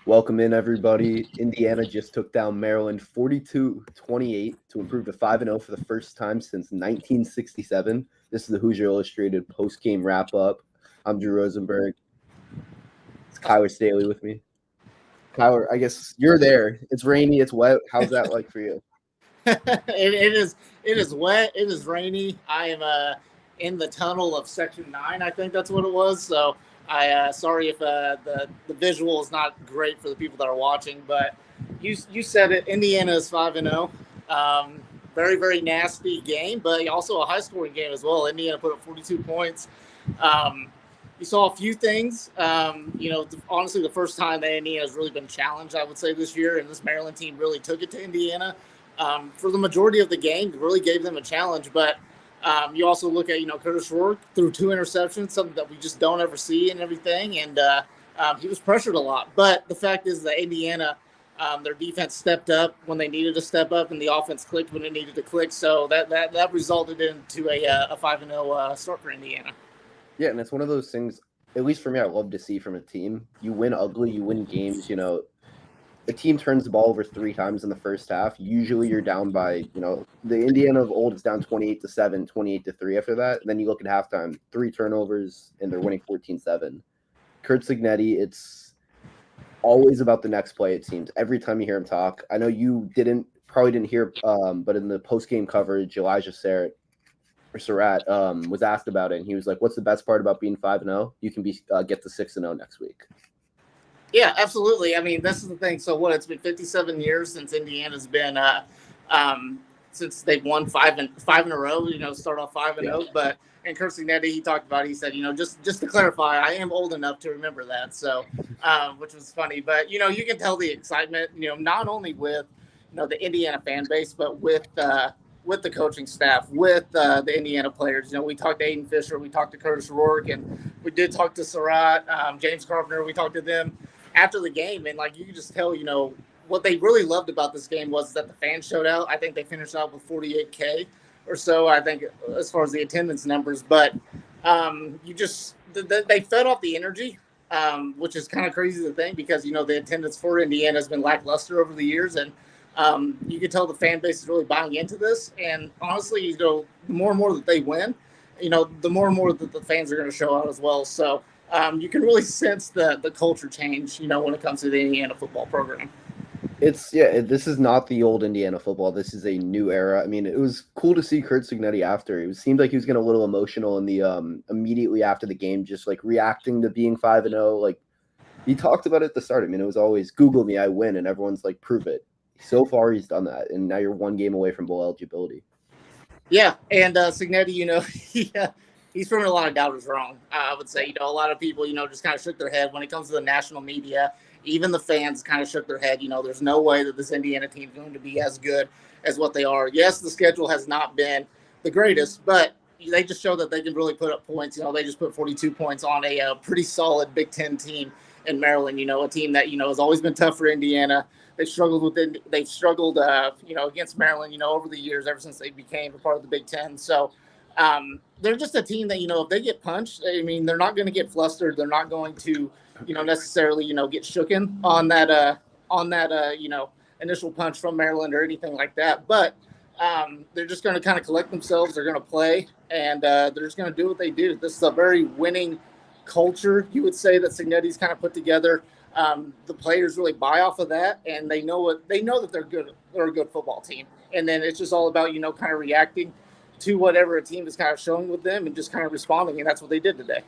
Welcome in, everybody. Indiana just took down Maryland 42-28 to improve to 5-0 for the first time since 1967. This is the Hoosier Illustrated post-game wrap-up. I'm Drew Rosenberg. It's Kyler Staley with me. Kyler, I guess you're there. It's rainy. It's wet. How's that like for you? It is wet. It is rainy. I am in the tunnel of Section 9. I think that's what it was. So I sorry if the visual is not great for the people that are watching, but you said it. Indiana is 5-0. Very very nasty game, but also a high scoring game as well. Indiana put up 42 points. You saw a few things. Honestly, the first time that Indiana has really been challenged, I would say, this year, and this Maryland team really took it to Indiana. For the majority of the game, really gave them a challenge. But you also look at, Curtis Rourke threw 2 interceptions, something that we just don't ever see and everything. And he was pressured a lot. But the fact is that Indiana, their defense stepped up when they needed to step up, and the offense clicked when it needed to click. So that resulted into a 5-0 start for Indiana. Yeah, and it's one of those things, at least for me, I love to see from a team. You win ugly, you win games, a team turns the ball over 3 times in the first half. Usually you're down by, the Indiana of old is down 28-7, 28-3 after that. And then you look at halftime, 3 turnovers, and they're winning 14-7. Curt Cignetti, it's always about the next play, it seems. Every time you hear him talk. I know you probably didn't hear, but in the post-game coverage, Elijah Surratt was asked about it, and he was like, what's the best part about being 5-0? You can get to 6-0 next week. Yeah, absolutely. I mean, this is the thing. So it's been 57 years since Indiana's been since they've won five in a row, start off 5-0. But and Curt Cignetti, he talked about it, he said, just to clarify, I am old enough to remember that. So which was funny. But you can tell the excitement, not only with the Indiana fan base, but with the coaching staff, with the Indiana players. We talked to Aiden Fisher, we talked to Curtis Rourke, and we did talk to Surratt, James Carpenter. We talked to them after the game, and you can just tell, what they really loved about this game was that the fans showed out. I think they finished out with 48K or so, I think, as far as the attendance numbers. But they fed off the energy, which is kind of crazy to think because, the attendance for Indiana has been lackluster over the years. And you can tell the fan base is really buying into this. And honestly, the more and more that they win, the more and more that the fans are going to show out as well. So you can really sense the culture change, when it comes to the Indiana football program. This is not the old Indiana football. This is a new era. I mean, it was cool to see Curt Cignetti after. It seemed like he was getting a little emotional in the immediately after the game, just reacting to being 5-0. He talked about it at the start. I mean, it was always Google me, I win, and everyone's like, prove it. So far, he's done that, and now you're 1 game away from bowl eligibility. Yeah, and Cignetti, he's proven a lot of doubters wrong. I would say, a lot of people, just kind of shook their head when it comes to the national media. Even the fans kind of shook their head. There's no way that this Indiana team is going to be as good as what they are. Yes, the schedule has not been the greatest, but they just show that they can really put up points. They just put 42 points on a pretty solid Big Ten team in Maryland. A team that has always been tough for Indiana. They've struggled against Maryland. Over the years, ever since they became a part of the Big Ten. So they're just a team that if they get punched, I mean, they're not going to get flustered. They're not going to necessarily get shooken on that initial punch from Maryland or anything like that. But they're just going to kind of collect themselves. They're going to play, and they're just going to do what they do. This is a very winning culture, you would say, that Cignetti's kind of put together. The players really buy off of that, and they know that they're good. They're a good football team, and then it's just all about kind of reacting to whatever a team is kind of showing with them and just kind of responding, and that's what they did today.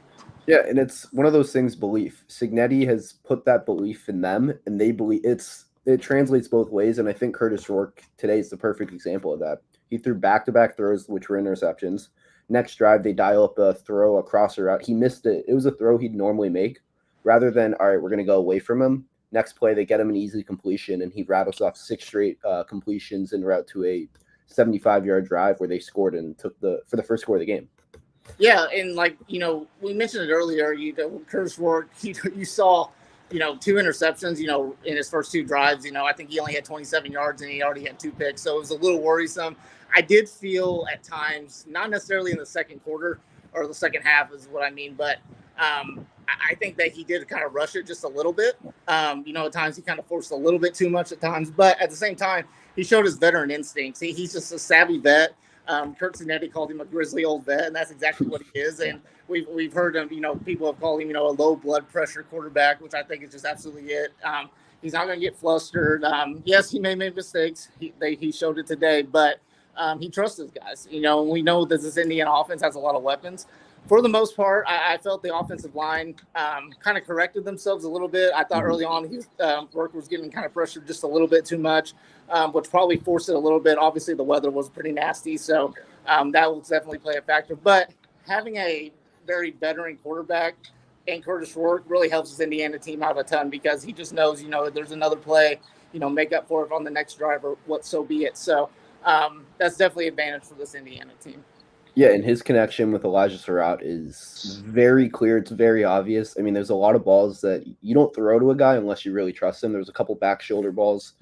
Yeah, and it's one of those things, belief. Cignetti has put that belief in them, and they believe it translates both ways, and I think Curtis Rourke today is the perfect example of that. He threw back-to-back throws, which were interceptions. Next drive, they dial up a throw, a crosser route. He missed it. It was a throw he'd normally make. Rather than, all right, we're going to go away from him. Next play, they get him an easy completion, and he rattles off 6 straight completions en route to a 75-yard drive where they scored and took for the first score of the game. Yeah, and we mentioned it earlier. Curtis Rourke, you saw, 2 interceptions, in his first 2 drives. I think he only had 27 yards and he already had 2 picks, so it was a little worrisome. I did feel at times, not necessarily in the second quarter or the second half is what I mean, but I think that he did kind of rush it just a little bit. At times he kind of forced a little bit too much at times, but at the same time, he showed his veteran instincts. He's just a savvy vet. Kurt Signetti called him a grizzly old vet, and that's exactly what he is. And we've heard him, people have called him, a low blood pressure quarterback, which I think is just absolutely it. He's not going to get flustered. Yes, he may make mistakes. He showed it today, but he trusts his guys. We know that this Indiana offense has a lot of weapons. For the most part, I felt the offensive line kind of corrected themselves a little bit. I thought early on Work was getting kind of pressured just a little bit too much, which probably forced it a little bit. Obviously, the weather was pretty nasty, so that will definitely play a factor. But having a very veteran quarterback and Curtis Rourke really helps this Indiana team out a ton because he just knows, if there's another play, make up for it on the next drive or what so be it. So that's definitely an advantage for this Indiana team. Yeah, and his connection with Elijah Surratt is very clear. It's very obvious. I mean, there's a lot of balls that you don't throw to a guy unless you really trust him. There's a couple back shoulder balls.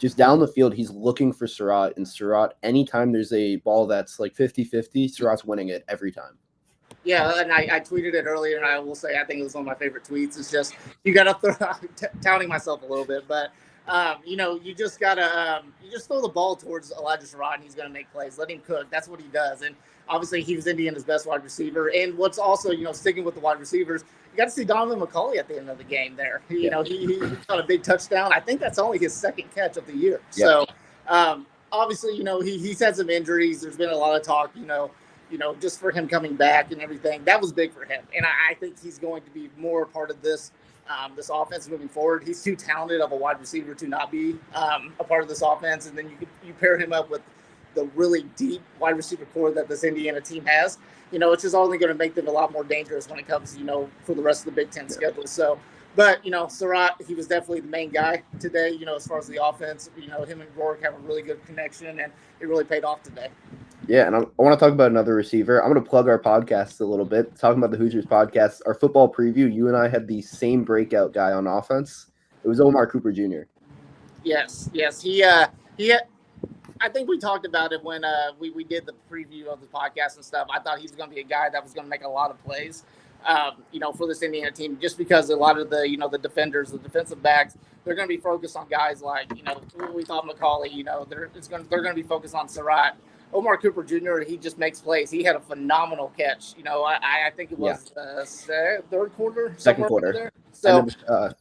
Just down the field, he's looking for Surratt, and Surratt, anytime there's a ball that's like 50-50, Surratt's winning it every time. Yeah, and I tweeted it earlier, and I will say I think it was one of my favorite tweets. It's just you got to throw touting myself a little bit, but you just gotta you just throw the ball towards Elijah Surratt, and he's gonna make plays. Let him cook. That's what he does. And obviously, he was Indiana's best wide receiver. And what's also sticking with the wide receivers, you got to see Donovan McCauley at the end of the game. There, he got a big touchdown. I think that's only his second catch of the year. Yeah. So obviously, he's had some injuries. There's been a lot of talk. Just for him coming back and everything, that was big for him. And I think he's going to be more a part of this offense moving forward. He's too talented of a wide receiver to not be a part of this offense. And then you pair him up with the really deep wide receiver core that this Indiana team has. It's just only going to make them a lot more dangerous when it comes, for the rest of the Big Ten schedule. So, but, Surratt, he was definitely the main guy today, as far as the offense. Him and Rourke have a really good connection, and it really paid off today. Yeah, and I want to talk about another receiver. I'm going to plug our podcast a little bit. Talking about the Hoosiers podcast, our football preview, you and I had the same breakout guy on offense. It was Omar Cooper Jr. Yes. He I think we talked about it when we did the preview of the podcast and stuff. I thought he was going to be a guy that was going to make a lot of plays, for this Indiana team, just because a lot of the, the defenders, the defensive backs, they're going to be focused on guys like, we thought McCauley, they're going to be focused on Surratt. Omar Cooper Jr., he just makes plays. He had a phenomenal catch. I think it was third quarter? Second quarter. There. So,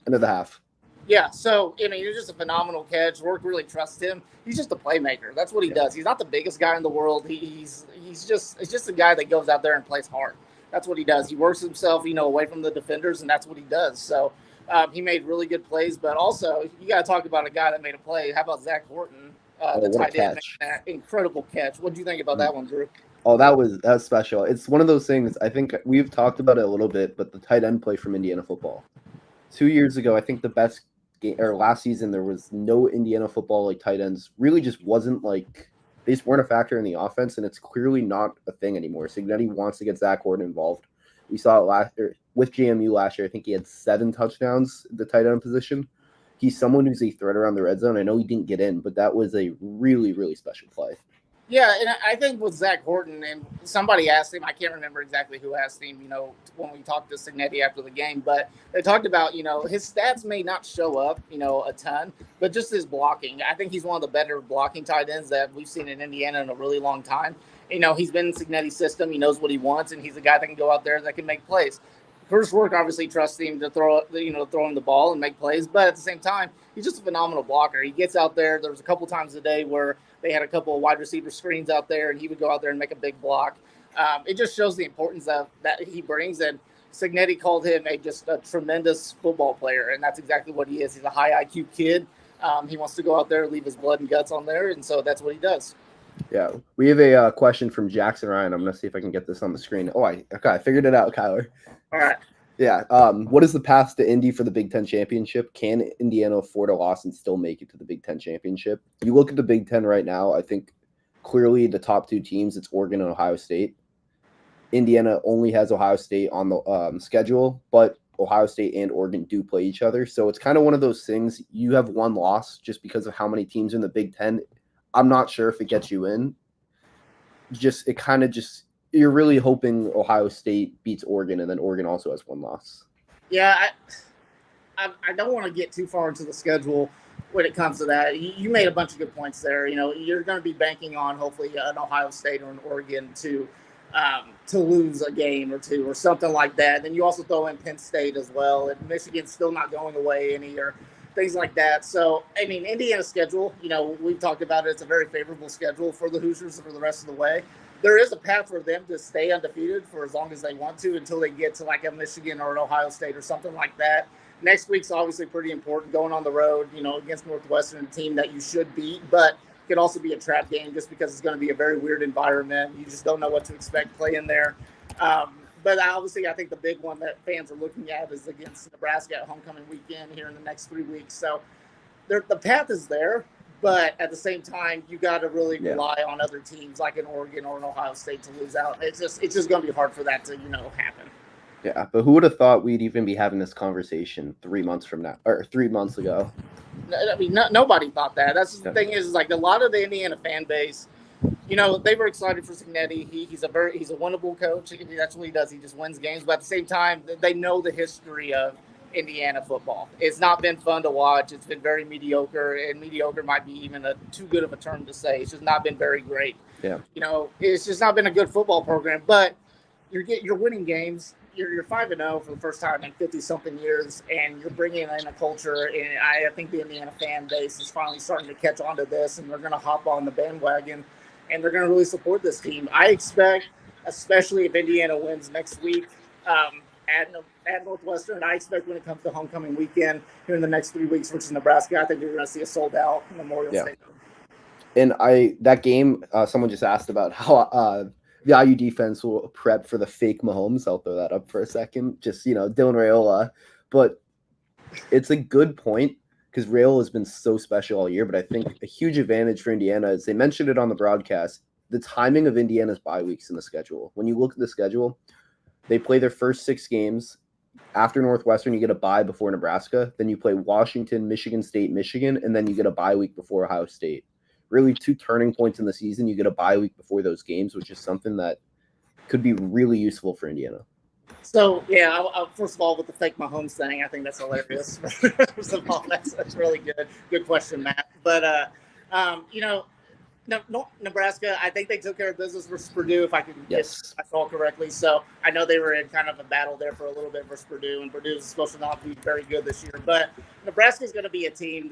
end of the half. Yeah, so, it was just a phenomenal catch. Rourke really trusts him. He's just a playmaker. That's what he does. He's not the biggest guy in the world. He's just a guy that goes out there and plays hard. That's what he does. He works himself, away from the defenders, and that's what he does. So, he made really good plays. But also, you got to talk about a guy that made a play. How about Zach Horton? The tight end, that incredible catch. What do you think about that one, Drew? Oh, that was special. It's one of those things. I think we've talked about it a little bit, but the tight end play from Indiana football. 2 years ago, I think the best game, or last season, there was no Indiana football like tight ends. Really, just wasn't like they just weren't a factor in the offense, and it's clearly not a thing anymore. Signetti wants to get Zach Horton involved. We saw it last year with JMU last year. I think he had 7 touchdowns at the tight end position. He's someone who's a threat around the red zone. I know he didn't get in, but that was a really, really special play. Yeah, and I think with Zach Horton, and somebody asked him, I can't remember exactly who asked him, when we talked to Signetti after the game, but they talked about, his stats may not show up, a ton, but just his blocking. I think he's one of the better blocking tight ends that we've seen in Indiana in a really long time. He's been in Signetti's system. He knows what he wants, and he's a guy that can go out there that can make plays. Curtis Rourke obviously trusts him to throw him the ball and make plays, but at the same time, he's just a phenomenal blocker. He gets out there. There was a couple times a day where they had a couple of wide receiver screens out there, and he would go out there and make a big block. It just shows the importance of that he brings. And Signetti called him just a tremendous football player, and that's exactly what he is. He's a high IQ kid. He wants to go out there, leave his blood and guts on there, and so that's what he does. Yeah, we have a question from Jackson Ryan. I'm going to see if I can get this on the screen. I figured it out, Kyler. All right. Yeah. What is the path to Indy for the Big Ten championship? Can Indiana afford a loss and still make it to the Big Ten championship? You look at the Big Ten right now, I think clearly the top 2 teams, it's Oregon and Ohio State. Indiana only has Ohio State on the schedule, but Ohio State and Oregon do play each other. So it's kind of one of those things. You have one loss just because of how many teams in the Big Ten. I'm not sure if it gets you in. You're really hoping Ohio State beats Oregon, and then Oregon also has one loss. Yeah, I don't want to get too far into the schedule when it comes to that. You made a bunch of good points there. You're going to be banking on hopefully an Ohio State or an Oregon to lose a game or two or something like that. Then you also throw in Penn State as well, and Michigan's still not going away any or things like that. So, I mean, Indiana's schedule, we've talked about it. It's a very favorable schedule for the Hoosiers for the rest of the way. There is a path for them to stay undefeated for as long as they want to until they get to like a Michigan or an Ohio State or something like that. Next week's obviously pretty important going on the road, against Northwestern, a team that you should beat, but it could also be a trap game just because it's going to be a very weird environment. You just don't know what to expect playing there. But obviously, I think the big one that fans are looking at is against Nebraska at homecoming weekend here in the next 3 weeks. So the path is there, but at the same time, you got to really rely on other teams like an Oregon or an Ohio State to lose out. It's just going to be hard for that to happen. Yeah, but who would have thought we'd even be having this conversation 3 months from now or 3 months ago? I mean, nobody thought that. That's the thing is like a lot of the Indiana fan base, they were excited for Signetti. He's a winnable coach. That's what he does. He just wins games. But at the same time, they know the history of Indiana football. It's not been fun to watch. It's been very mediocre, and mediocre might be even too good of a term to say. It's just not been very great. Yeah. It's just not been a good football program. But you're winning games. You're 5-0 for the first time in 50-something years, and you're bringing in a culture. And I think the Indiana fan base is finally starting to catch on to this, and they're going to hop on the bandwagon, and they're going to really support this team. I expect, especially if Indiana wins next week at Northwestern, I expect when it comes to homecoming weekend here in the next 3 weeks versus Nebraska, I think you're going to see a sold-out Memorial Stadium. And that game, someone just asked about how the IU defense will prep for the fake Mahomes. I'll throw that up for a second. Just, Dylan Raiola. But it's a good point because Raiola has been so special all year. But I think a huge advantage for Indiana is they mentioned it on the broadcast, the timing of Indiana's bye weeks in the schedule. When you look at the schedule, they play their first 6 games. After Northwestern, you get a bye before Nebraska. Then you play Washington, Michigan State, Michigan, and then you get a bye week before Ohio State. Really 2 turning points in the season. You get a bye week before those games, which is something that could be really useful for Indiana. So, first of all, with the fake Mahomes thing, I think that's hilarious. First of all, that's really good. Good question, Matt. But, Nebraska, I think they took care of business versus Purdue, if I saw correctly. So I know they were in kind of a battle there for a little bit versus Purdue, and Purdue is supposed to not be very good this year. But Nebraska is going to be a team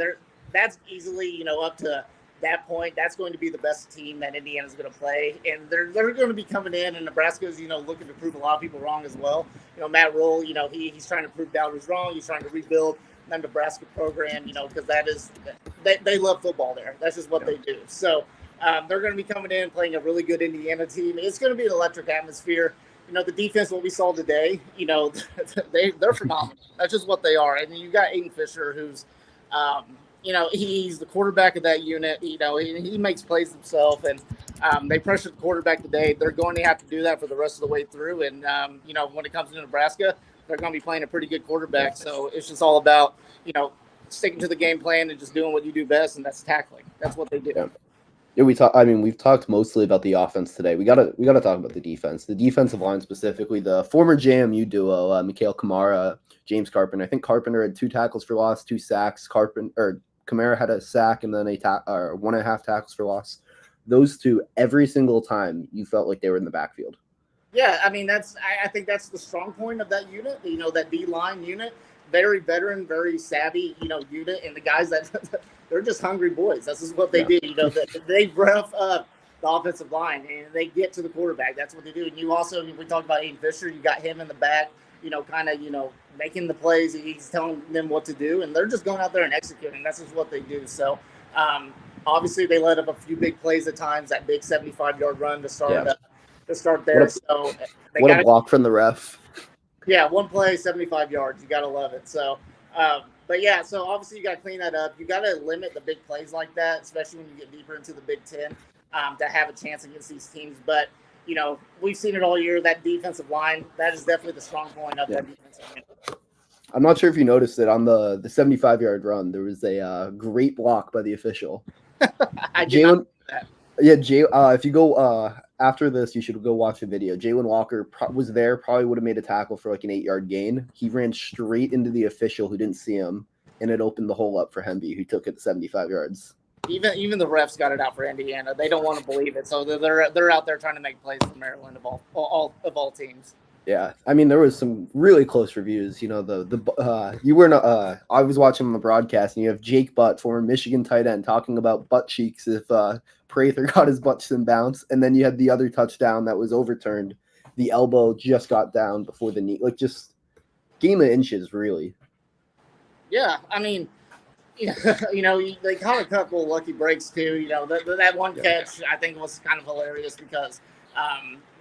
that's easily, up to that point. That's going to be the best team that Indiana's going to play, and they're going to be coming in. And Nebraska's, looking to prove a lot of people wrong as well. Matt Rule, he's trying to prove doubters wrong. He's trying to rebuild the Nebraska program, because that is they love football there. That's just what they do. So. They're going to be coming in playing a really good Indiana team. It's going to be an electric atmosphere. The defense, what we saw today, they're phenomenal. That's just what they are. And you got Aiden Fisher, who's, he's the quarterback of that unit. He makes plays himself, and they pressured the quarterback today. They're going to have to do that for the rest of the way through. And, when it comes to Nebraska, they're going to be playing a pretty good quarterback. So it's just all about, sticking to the game plan and just doing what you do best, and that's tackling. That's what they do. Yeah, we've talked mostly about the offense today. We gotta talk about the defense. The defensive line specifically, the former JMU duo, Mikhail Kamara, James Carpenter. I think Carpenter had 2 tackles for loss, 2 sacks. Kamara had a sack and then 1.5 tackles for loss. Those 2, every single time you felt like they were in the backfield. Yeah, I mean I think that's the strong point of that unit. That D-line unit, very veteran, very savvy, unit, and the guys that they're just hungry boys. That's just what they do. They rev up the offensive line and they get to the quarterback. That's what they do. And you also, we talked about Aiden Fisher. You got him in the back, making the plays. He's telling them what to do, and they're just going out there and executing. That's just what they do. So, obviously, they let up a few big plays at times. That big 75-yard run to start there. What a block from the ref. Yeah, one play, 75 yards. You got to love it. So, so obviously you got to clean that up. You got to limit the big plays like that, especially when you get deeper into the Big Ten, to have a chance against these teams. But, we've seen it all year. That defensive line, that is definitely the strong point of that defensive line. I'm not sure if you noticed it on the 75-yard run. There was a great block by the official. I did not know that. Yeah, if you go after this, you should go watch the video. Jalen Walker was there, probably would have made a tackle for like an 8-yard gain. He ran straight into the official who didn't see him, and it opened the hole up for Hemby, who took it 75 yards. Even the refs got it out for Indiana. They don't want to believe it, so they're out there trying to make plays for Maryland of all teams. Yeah, I mean there was some really close reviews. You know you weren't. I was watching on the broadcast, and you have Jake Butt, former Michigan tight end, talking about butt cheeks if Prather got his butt in bounce, and then you had the other touchdown that was overturned. The elbow just got down before the knee, like just game of inches, really. Yeah, I mean, you know, they caught a couple lucky breaks too. You know, that one catch I think was kind of hilarious because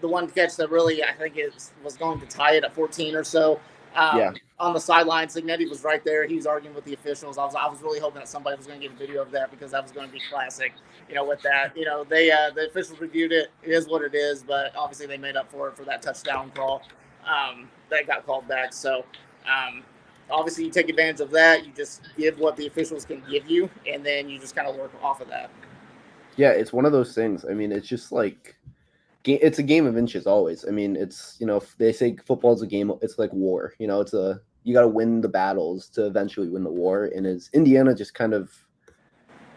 the one catch that really I think was going to tie it at 14 or so. On the sideline, Signetti was right there. He was arguing with the officials. I was really hoping that somebody was going to get a video of that because that was going to be classic. You know, with that, you know, the officials reviewed it. It is what it is, but obviously they made up for it for that touchdown call that got called back. So. Obviously, you take advantage of that. You just give what the officials can give you, and then you just kind of work off of that. Yeah, it's one of those things. I mean, it's just like it's a game of inches always. I mean, it's, you know, they say football's a game. It's like war. You know, you got to win the battles to eventually win the war. And as Indiana just kind of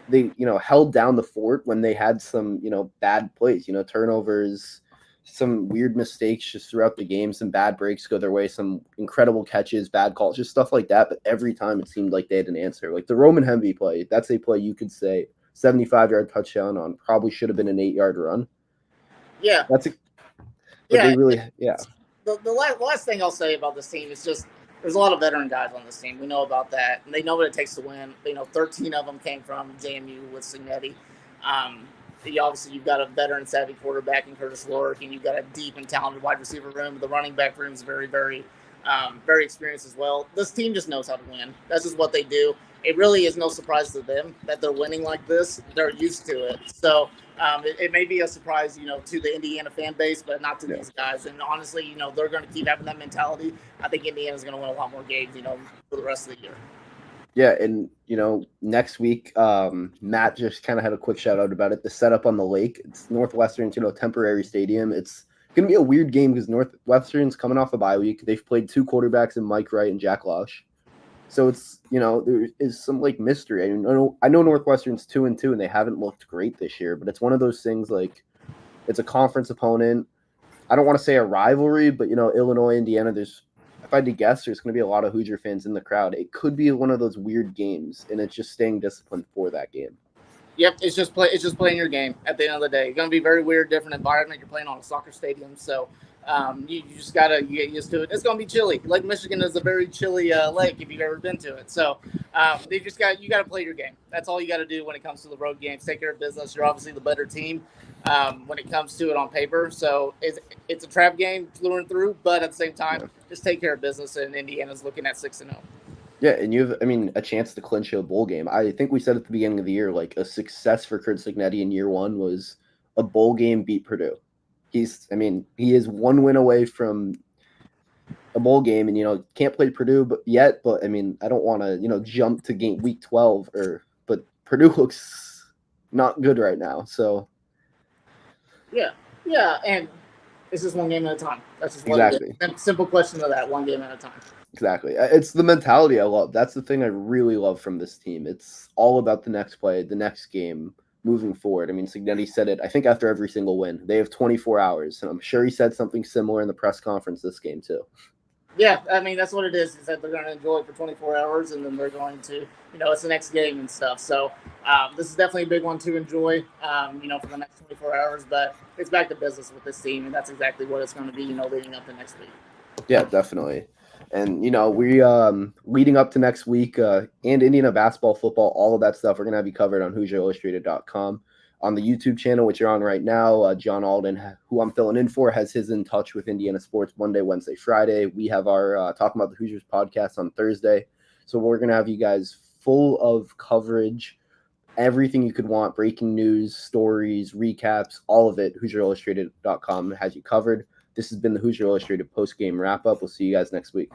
they, you know, held down the fort when they had some, you know, bad plays. You know, turnovers, some weird mistakes just throughout the game, some bad breaks go their way, some incredible catches, bad calls, just stuff like that. But every time it seemed like they had an answer. Like the Roman Hemby play, that's a play you could say 75-yard touchdown on, probably should have been an 8-yard run. Yeah. They really, yeah. The last thing I'll say about this team is just there's a lot of veteran guys on this team. We know about that, and they know what it takes to win. You know, 13 of them came from JMU with Signetti. Obviously, you've got a veteran savvy quarterback in Curtis Lorick, and you've got a deep and talented wide receiver room. The running back room is very, very, very experienced as well. This team just knows how to win. That's just what they do. It really is no surprise to them that they're winning like this. They're used to it. So it may be a surprise, you know, to the Indiana fan base, but not to these guys. And honestly, you know, they're going to keep having that mentality. I think Indiana's going to win a lot more games, you know, for the rest of the year. Yeah, and, you know, next week, Matt just kind of had a quick shout out about it. The setup on the lake, it's Northwestern's, you know, temporary stadium. It's going to be a weird game because Northwestern's coming off a bye week. They've played two quarterbacks in Mike Wright and Jack Losh. So it's, you know, there is some like mystery. I know Northwestern's 2-2 and they haven't looked great this year, but it's one of those things like it's a conference opponent. I don't want to say a rivalry, but, you know, Illinois, Indiana, if I had to guess, there's going to be a lot of Hoosier fans in the crowd. It could be one of those weird games, and it's just staying disciplined for that game. Yep, it's just playing your game at the end of the day. It's going to be a very weird, different environment. You're playing on a soccer stadium, so you just got to get used to it. It's going to be chilly. Lake Michigan is a very chilly lake if you've ever been to it. So you got to play your game. That's all you got to do when it comes to the road games. Take care of business. You're obviously the better team when it comes to it on paper. So it's a trap game through and through, but at the same time, just take care of business. And Indiana's looking at 6-0. Yeah, and you have, a chance to clinch a bowl game. I think we said at the beginning of the year, like a success for Kurt Signetti in year one was a bowl game beat Purdue. He is one win away from a bowl game, and, you know, can't play Purdue yet. But I don't want to, you know, jump to game week 12 but Purdue looks not good right now. So yeah, and it's just one game at a time. That's just exactly. Simple question to that, one game at a time. Exactly. It's the mentality I love. That's the thing I really love from this team. It's all about the next play, the next game, moving forward. Signetti said it, I think, after every single win. They have 24 hours, and I'm sure he said something similar in the press conference this game too. Yeah, that's what it is that they're going to enjoy it for 24 hours, and then they're going to, you know, it's the next game and stuff. So this is definitely a big one to enjoy, you know, for the next 24 hours. But it's back to business with this team, and that's exactly what it's going to be, you know, leading up to next week. Yeah, definitely. And, you know, we leading up to next week and Indiana basketball, football, all of that stuff, we're going to have you covered on HoosierIllustrated.com. On the YouTube channel, which you're on right now, John Alden, who I'm filling in for, has his In Touch with Indiana Sports Monday, Wednesday, Friday. We have our Talking About the Hoosiers podcast on Thursday. So we're going to have you guys full of coverage, everything you could want, breaking news, stories, recaps, all of it. HoosierIllustrated.com has you covered. This has been the Hoosier Illustrated post-game wrap-up. We'll see you guys next week.